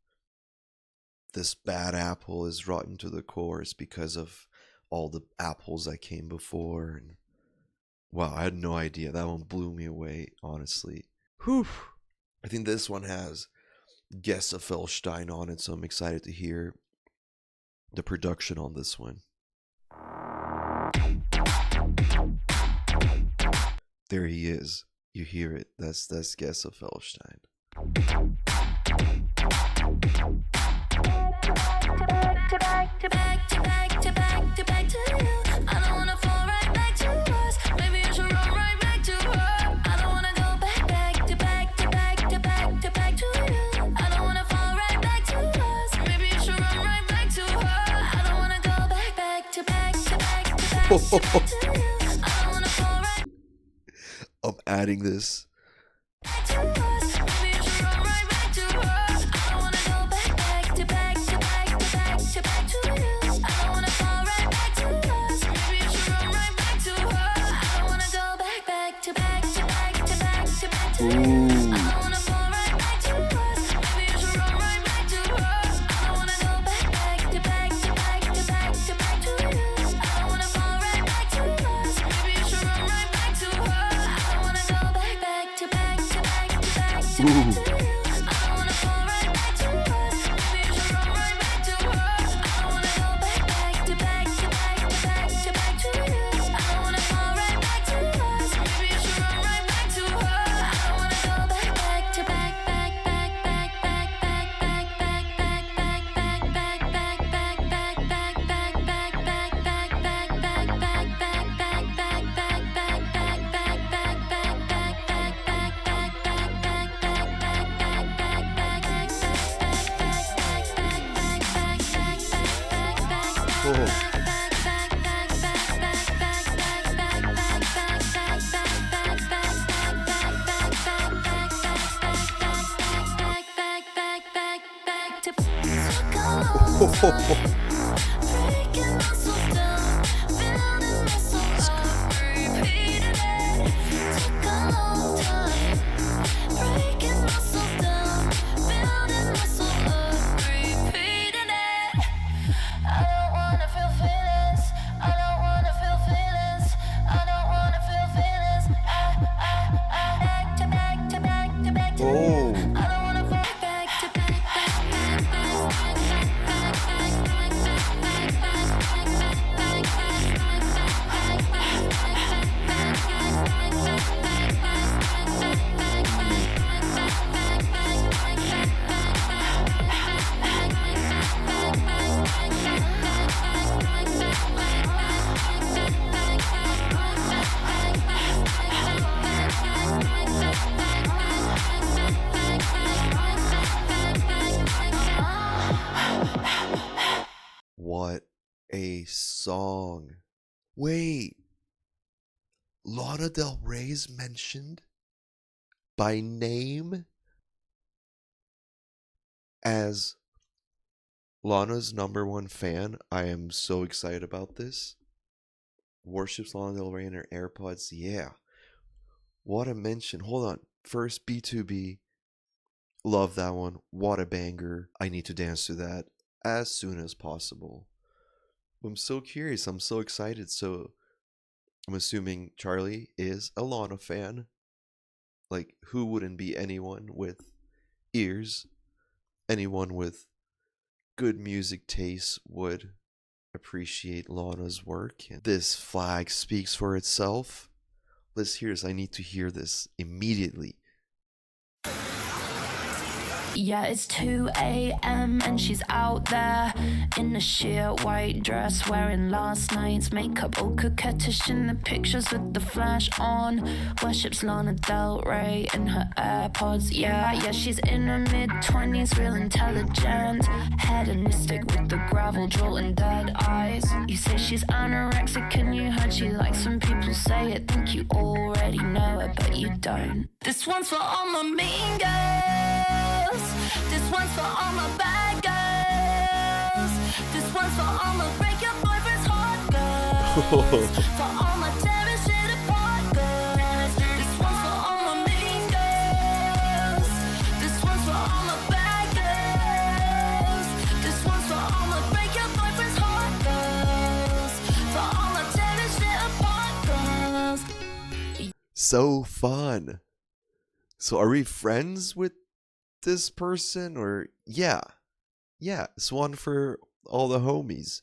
this bad apple is rotten to the core, it's because of all the apples that came before. And wow, I had no idea. That one blew me away, honestly. Whew. I think this one has Gesaffelstein on it, so I'm excited to hear the production on this one. There he is. You hear it. That's Gesaffelstein. Back to you. I don't wanna fall right back to us. Maybe I should run right back to her. I don't wanna go back to you. I don't wanna fall right back to us. Maybe I should run right back to her. I don't wanna go back to you. I don't wanna fall right I'm adding this. back to us. Maybe I should run right back to her. I don't wanna go back to you. I don't wanna fall right back to us. Maybe I should run right back to her. I don't wanna go back to you. I don't wanna fall right back to us. Maybe I should run right back to her. I don't wanna go back to you. I don't wanna fall right back to us. Maybe I should run right back to her. I don't wanna go back to you. I don't wanna fall right back to us. Maybe I should run right back to her. I don't wanna go back to you. I don't wanna fall right back to us. Maybe I should run right back to her. I don't wanna go back to What a song. Wait, Lana Del Rey's mentioned by name as Lana's #1 fan. I am so excited about this. Worships Lana Del Rey in her AirPods. Yeah. What a mention. Hold on. First, B2B. Love that one. What a banger. I need to dance to that as soon as possible. I'm so curious. I'm so excited. So I'm assuming Charlie is a Lana fan. Like, who wouldn't be? Anyone with ears, anyone with good music taste would appreciate Lana's work. And this flag speaks for itself. Let's hear this. I need to hear this immediately. Yeah, it's 2 a.m. and she's out there in a sheer white dress, wearing last night's makeup, all coquettish in the pictures with the flash on. Worships Lana Del Rey in her AirPods. Yeah, she's in her mid-20s, real intelligent, hedonistic with the gravel jaw and dead eyes. You say she's anorexic and you heard she likes some people say it. Think you already know it, but you don't. This one's for all my mean girls. This one's for all my bad girls. This one's for all my break your boyfriend's heart girls. For all my tearing shit apart girls. This one's for all my mean girls. This one's for all my bad girls. This one's for all my break your boyfriend's heart girls. For all my tearing shit apart girls. So fun. So are we friends with this person? Or yeah, it's one for all the homies.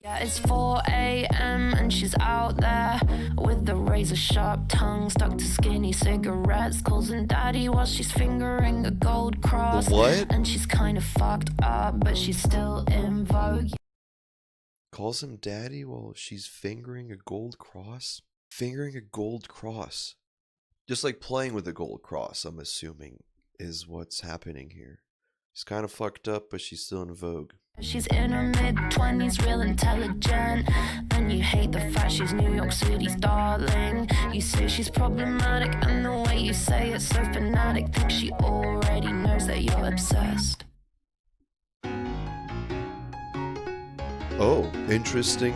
Yeah, it's 4 a.m. and she's out there with the razor sharp tongue stuck to skinny cigarettes, calls him daddy while she's fingering a gold cross. What? And she's kind of fucked up, but she's still in vogue. Calls him daddy while she's fingering a gold cross? Fingering a gold cross. Just like playing with a gold cross, I'm assuming, is what's happening here. She's kind of fucked up, but she's still in vogue. She's in her mid-20s, real intelligent, and you hate the fact she's New York City's darling. You say she's problematic, and the way you say it's so fanatic. Think she already knows that you're obsessed. Oh, interesting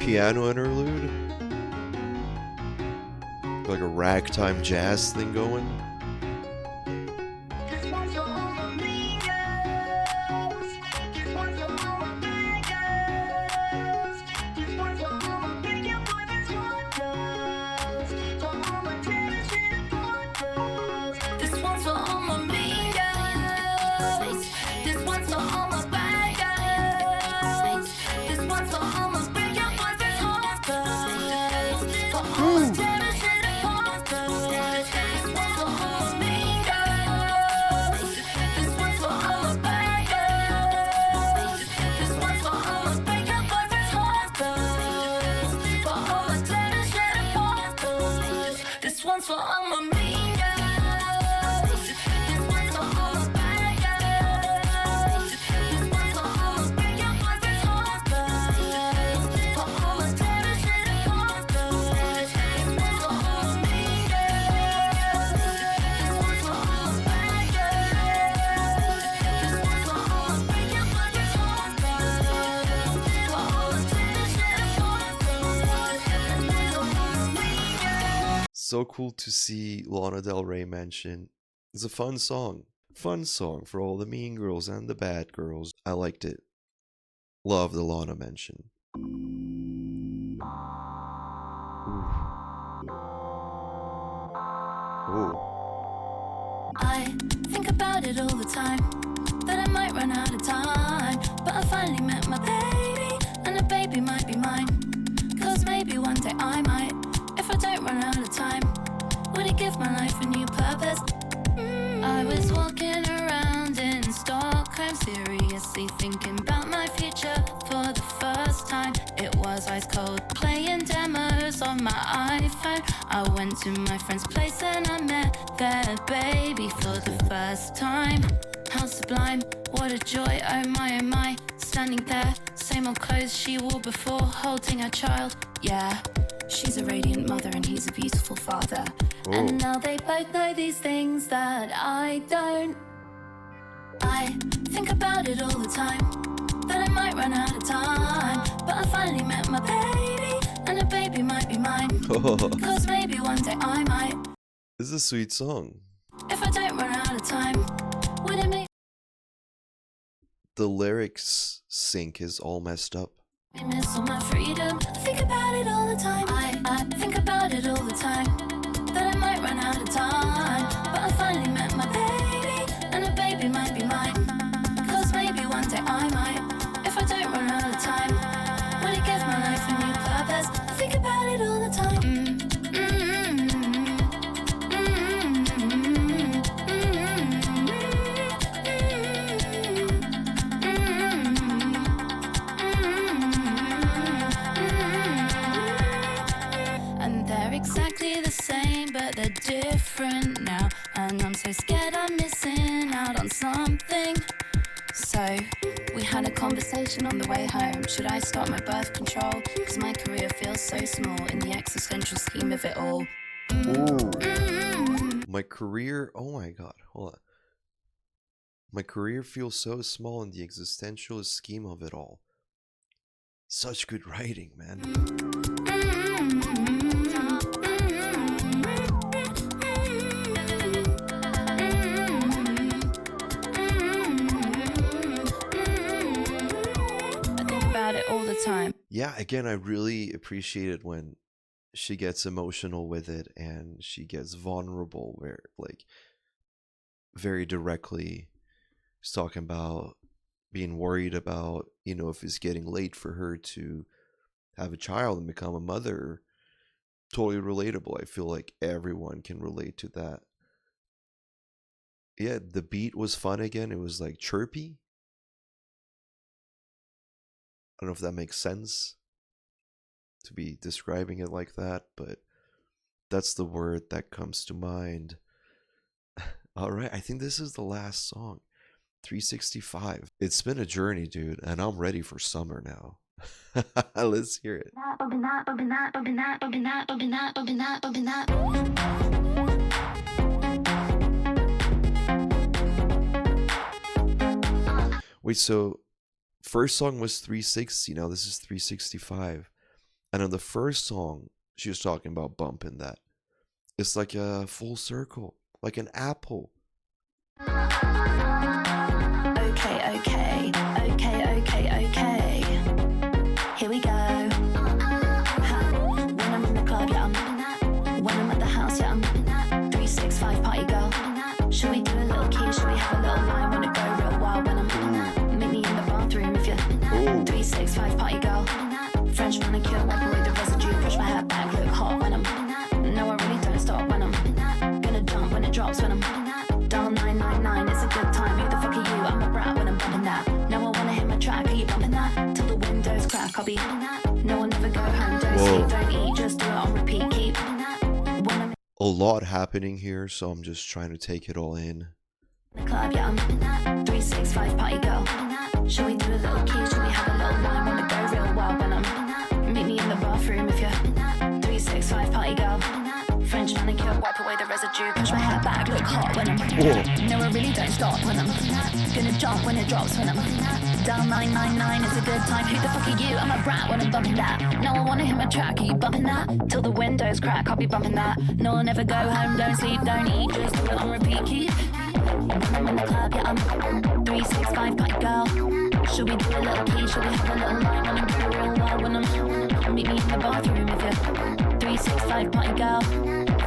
piano interlude. Like a ragtime jazz thing going. So cool to see Lana Del Rey mentioned. It's a fun song. Fun song for all the mean girls and the bad girls. I liked it. Love the Lana mention. Ooh. I think about it all the time, that I might run out of time. But I finally met my baby, and the baby might be mine. Cause maybe one day I might, if I don't run out of time. Would it give my life a new purpose? I was walking around in Stockholm, seriously thinking about my future for the first time. It was ice cold, playing demos on my iPhone. I went to my friend's place and I met their baby for the first time. How sublime, what a joy, oh my, standing there, same old clothes she wore before, holding her child. Yeah, she's a radiant mother and he's a beautiful father. Ooh. And now they both know these things that I don't. I think about it all the time, that I might run out of time. But I finally met my baby, and the baby might be mine. Cause maybe one day I might. This is a sweet song. If I don't run out of time, would it make The lyrics sync is all messed up. me miss all my freedom? I think about it all the time. I think about it all the time, that I might run out of time. But I finally met my baby, and the baby might be mine. Cause maybe one day I might, if I don't run out of time. Will it give my life a new purpose? I think about it all the time. And they're exactly the same, but they're different now. And I'm so scared I'm missing out on something. So, we had a conversation on the way home. Should I start my birth control? Cause my career feels so small in the existential scheme of it all. Ooh. My career, oh my god, hold on. My career feels so small in the existential scheme of it all. Such good writing, man. I think about it all the time. Yeah, again, I really appreciate it when she gets emotional with it and she gets vulnerable, where, like, very directly she's talking about being worried about, you know, if it's getting late for her to have a child and become a mother. Totally relatable. I feel like everyone can relate to that. Yeah, the beat was fun again. It was like chirpy. I don't know if that makes sense to be describing it like that, but that's the word that comes to mind. All right, I think this is the last song. 365. It's been a journey, dude, and I'm ready for summer now. Let's hear it. Wait, so first song was 360, now this is 365. And on the first song, she was talking about bumping that. It's like a full circle, like an apple. Okay. Here we go. When I'm in the club, yeah, I'm when I'm at the house, yeah, I'm 365 party girl. Should we do a little key? Should we have a little line? Wanna go real wild when I'm meet me in the bathroom if you're 365 party girl. French manicure, wipe away the residue, push my hair back, look hot when I'm. No, I really don't stop when I'm gonna jump when it drops when I'm. Dial 999, it's a good time. Who the fuck are you? I'm a brat when I'm bumping that. No, I wanna hit my track. Are you bumping that? Till the windows crack. I'll be. No, I'll never go home. Don't sleep, don't eat, just do it on repeat. Keep. A lot happening here, so I'm just trying to take it all in. The club, yeah, I'm 365 party girl. Should we do a little key? Should we have a little wine? Wanna go real wild when I'm. Meet me in the bathroom if you're 365 party girl. French manicure, wipe away the residue, push my hair back, look hot when I'm. No, I really don't stop when I'm gonna jump when it drops when I'm down 999. It's a good time. Who the fuck are you? I'm a brat when I'm bumping that. No, I wanna hit my track. Are you bumping that? Till the windows crack, I'll be bumping that. No, I'll never go home, don't sleep, don't eat, just do it on repeat. Keep when I'm in the club, yeah, I'm 365 pipe girl. Should we do a little key? Should we have a little line when I'm doing real well? When I'm meet me in the bathroom if you're 365 party girl.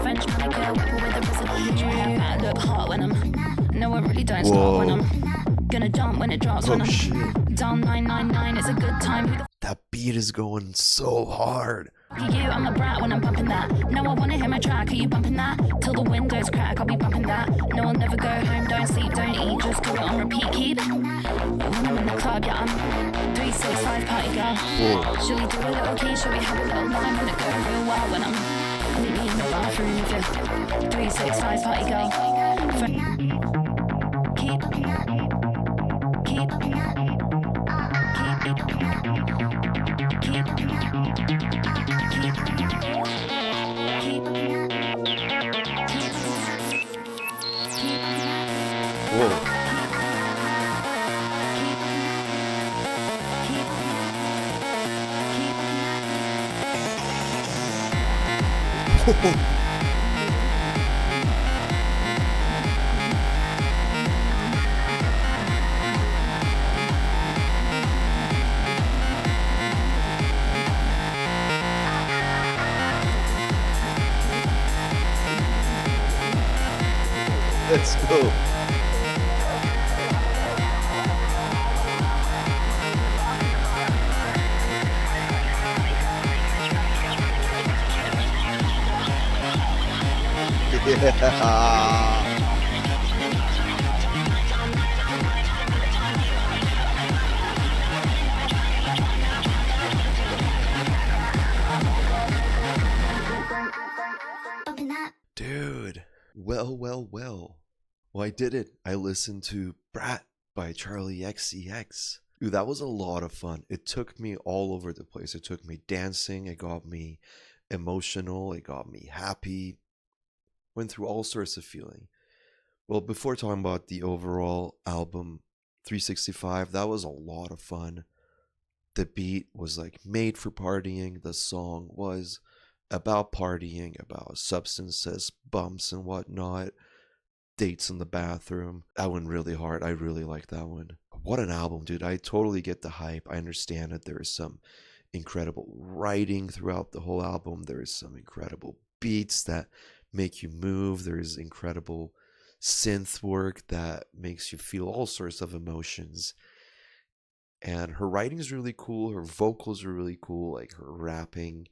French manicure, whipper with a residue. I look hot when I'm. No, I really don't stop when I'm gonna jump when it drops when I'm down 999. It's a good time. Who the That beat is going so hard. f are you? I'm a brat when I'm bumping that. No, I wanna hear my track. Are you bumping that? Till the windows crack, I'll be bumping that. No, I'll never go home, don't sleep, don't eat, just do it on repeat. Keep when I'm in the club, yeah, I'm 365 party girl. Should we do a little key? Should we have a little line when it goes real well? When I'm meet me in the bathroom if you're 365 party girl. Keep Let's go. Yeah. Dude. Well. Well, I did it. I listened to Brat by Charli XCX. Dude, that was a lot of fun. It took me all over the place. It took me dancing. It got me emotional. It got me happy. Went through all sorts of feeling. Well, before talking about the overall album 365, that was a lot of fun. The beat was like made for partying. The song was about partying, about substances, bumps and whatnot, dates in the bathroom. That went really hard. I really like that one. What an album, dude. I totally get the hype. I understand that there is some incredible writing throughout the whole album. There is some incredible beats that make you move. There is incredible synth work that makes you feel all sorts of emotions. And her writing is really cool. Her vocals are really cool. Like her rapping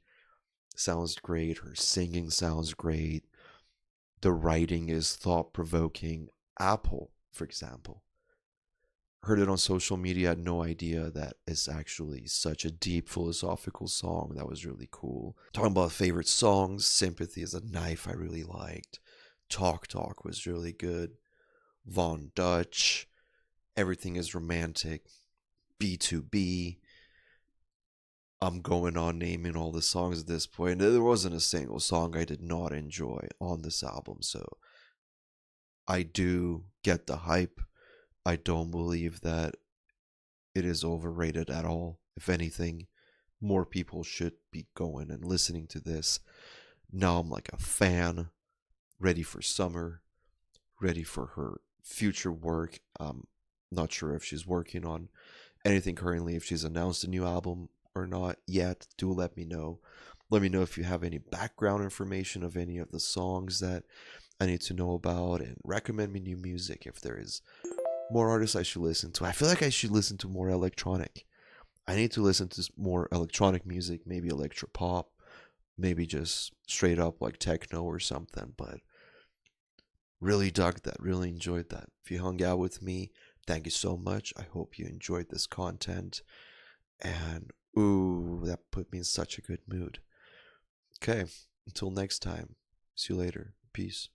sounds great. Her singing sounds great. The writing is thought-provoking. Apple, for example. Heard it on social media. Had no idea that it's actually such a deep philosophical song. That was really cool. Talking about favorite songs, Sympathy is a Knife I really liked. Talk was really good. Von Dutch, Everything is Romantic. B2B. I'm going on naming all the songs at this point. There wasn't a single song I did not enjoy on this album, so I do get the hype. I don't believe that it is overrated at all. If anything, more people should be going and listening to this. Now I'm like a fan, ready for summer, ready for her future work. Not sure if she's working on anything currently, if she's announced a new album or not yet. Do let me know. Let me know if you have any background information of any of the songs that I need to know about, and recommend me new music if there is more artists I should listen to. I feel like I should listen to more electronic. I need to listen to more electronic music, maybe electropop, maybe just straight up like techno or something. But really dug that, really enjoyed that. If you hung out with me, thank you so much. I hope you enjoyed this content. And ooh, that put me in such a good mood. Okay, until next time. See you later. Peace.